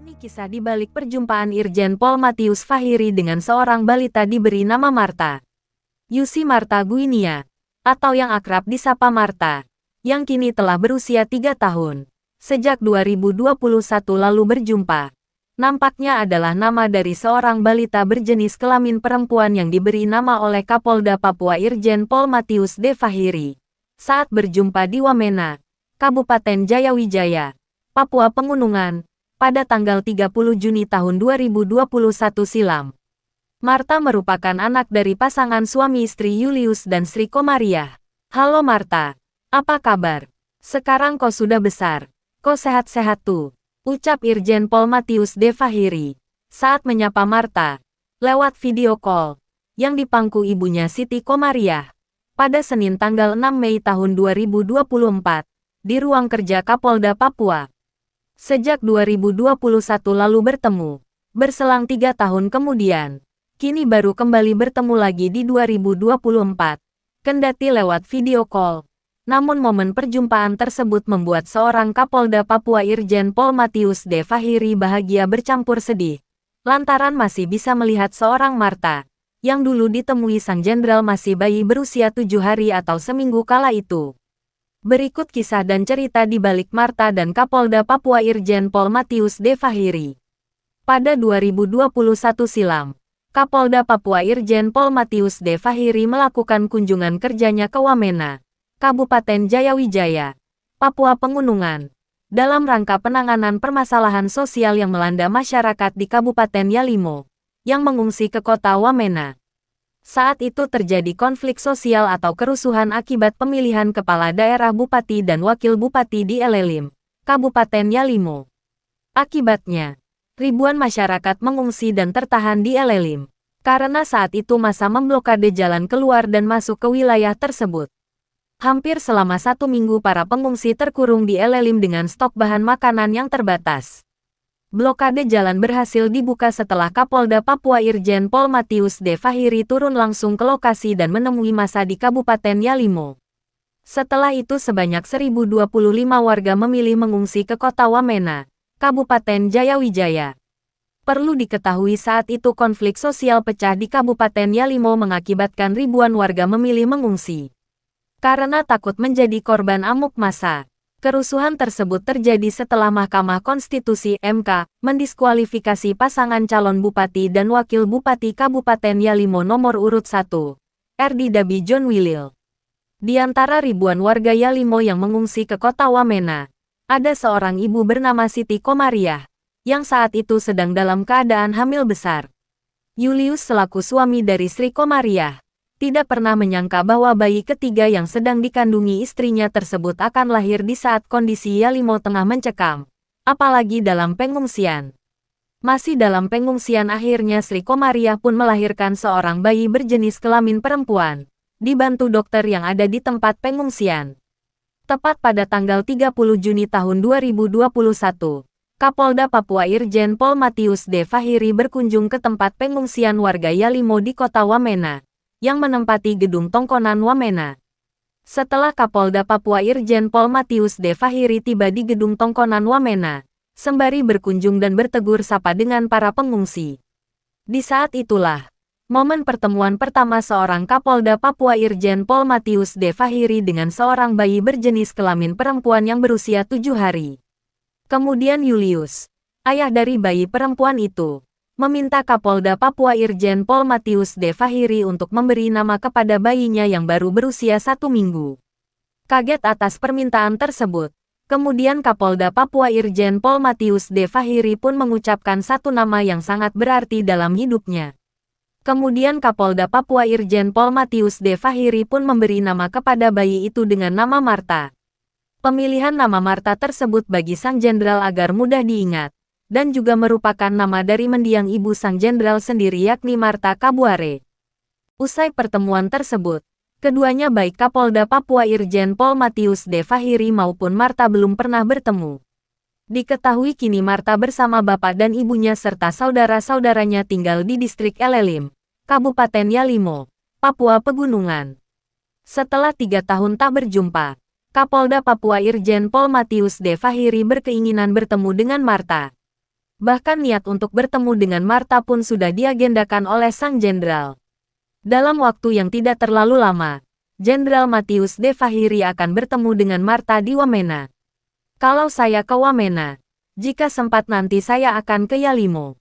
Ini kisah di balik perjumpaan Irjen Pol Matius Fahiri dengan seorang balita diberi nama Marta. Yusi Marta Guinia, atau yang akrab disapa Marta, yang kini telah berusia 3 tahun. Sejak 2021 lalu berjumpa. Nampaknya adalah nama dari seorang balita berjenis kelamin perempuan yang diberi nama oleh Kapolda Papua Irjen Pol Matius D. Fahiri. Saat berjumpa di Wamena, Kabupaten Jayawijaya, Papua Pegunungan, pada tanggal 30 Juni tahun 2021 silam. Marta merupakan anak dari pasangan suami istri Julius dan Sri Komariah. Halo Marta, apa kabar? Sekarang kau sudah besar, kau sehat-sehat tuh, ucap Irjen Pol Matius D. Fahiri saat menyapa Marta lewat video call yang dipangku ibunya Siti Komariah pada Senin tanggal 6 Mei tahun 2024 di ruang kerja Kapolda Papua. Sejak 2021 lalu bertemu, berselang 3 tahun kemudian, kini baru kembali bertemu lagi di 2024, kendati lewat video call. Namun momen perjumpaan tersebut membuat seorang Kapolda Papua Irjen Pol Matius D. Fahiri bahagia bercampur sedih, lantaran masih bisa melihat seorang Marta, yang dulu ditemui sang jenderal masih bayi berusia 7 hari atau seminggu kala itu. Berikut kisah dan cerita di balik Marta dan Kapolda Papua Irjen Pol Matius D. Fahiri. Pada 2021 silam, Kapolda Papua Irjen Pol Matius D. Fahiri melakukan kunjungan kerjanya ke Wamena, Kabupaten Jayawijaya, Papua Pegunungan, dalam rangka penanganan permasalahan sosial yang melanda masyarakat di Kabupaten Yalimo, yang mengungsi ke kota Wamena. Saat itu terjadi konflik sosial atau kerusuhan akibat pemilihan kepala daerah bupati dan wakil bupati di Elelim, Kabupaten Yalimo. Akibatnya, ribuan masyarakat mengungsi dan tertahan di Elelim, karena saat itu massa memblokade jalan keluar dan masuk ke wilayah tersebut. Hampir selama 1 minggu para pengungsi terkurung di Elelim dengan stok bahan makanan yang terbatas. Blokade jalan berhasil dibuka setelah Kapolda Papua Irjen Pol Matius D. Fahiri turun langsung ke lokasi dan menemui massa di Kabupaten Yalimo. Setelah itu sebanyak 1.025 warga memilih mengungsi ke kota Wamena, Kabupaten Jayawijaya. Perlu diketahui saat itu konflik sosial pecah di Kabupaten Yalimo mengakibatkan ribuan warga memilih mengungsi. Karena takut menjadi korban amuk massa. Kerusuhan tersebut terjadi setelah Mahkamah Konstitusi (MK) mendiskualifikasi pasangan calon bupati dan wakil bupati Kabupaten Yalimo nomor urut 1, RD John Willil. Di antara ribuan warga Yalimo yang mengungsi ke kota Wamena, ada seorang ibu bernama Siti Komariah, yang saat itu sedang dalam keadaan hamil besar. Julius selaku suami dari Sri Komariah tidak pernah menyangka bahwa bayi ketiga yang sedang dikandungi istrinya tersebut akan lahir di saat kondisi Yalimo tengah mencekam, apalagi dalam pengungsian. Masih dalam pengungsian akhirnya Sri Komariah pun melahirkan seorang bayi berjenis kelamin perempuan, dibantu dokter yang ada di tempat pengungsian. Tepat pada tanggal 30 Juni tahun 2021, Kapolda Papua Irjen Pol Matius D. Fahiri berkunjung ke tempat pengungsian warga Yalimo di kota Wamena, yang menempati gedung Tongkonan Wamena. Setelah Kapolda Papua Irjen Pol Matius D. Fahiri tiba di gedung Tongkonan Wamena, sembari berkunjung dan bertegur sapa dengan para pengungsi. Di saat itulah, momen pertemuan pertama seorang Kapolda Papua Irjen Pol Matius D. Fahiri dengan seorang bayi berjenis kelamin perempuan yang berusia 7 hari. Kemudian Julius, ayah dari bayi perempuan itu, meminta Kapolda Papua Irjen Pol Matius D. Fahiri untuk memberi nama kepada bayinya yang baru berusia 1 minggu. Kaget atas permintaan tersebut, kemudian Kapolda Papua Irjen Pol Matius D. Fahiri pun mengucapkan satu nama yang sangat berarti dalam hidupnya. Kemudian Kapolda Papua Irjen Pol Matius D. Fahiri pun memberi nama kepada bayi itu dengan nama Marta. Pemilihan nama Marta tersebut bagi sang jenderal agar mudah diingat, dan juga merupakan nama dari mendiang ibu sang jenderal sendiri yakni Marta Kabuare. Usai pertemuan tersebut, keduanya baik Kapolda Papua Irjen Pol Matius D. Fahiri maupun Marta belum pernah bertemu. Diketahui kini Marta bersama bapak dan ibunya serta saudara-saudaranya tinggal di distrik Elelim, Kabupaten Yalimo, Papua Pegunungan. Setelah 3 tahun tak berjumpa, Kapolda Papua Irjen Pol Matius D. Fahiri berkeinginan bertemu dengan Marta. Bahkan niat untuk bertemu dengan Marta pun sudah diagendakan oleh sang jenderal. Dalam waktu yang tidak terlalu lama, Jenderal Matthius de Fahiri akan bertemu dengan Marta di Wamena. Kalau saya ke Wamena, jika sempat nanti saya akan ke Yalimo.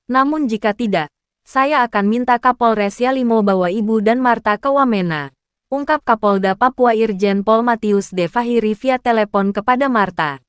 Namun jika tidak, saya akan minta Kapolres Yalimo bawa Ibu dan Marta ke Wamena, ungkap Kapolda Papua Irjen Pol Matthius de Fahiri via telepon kepada Marta.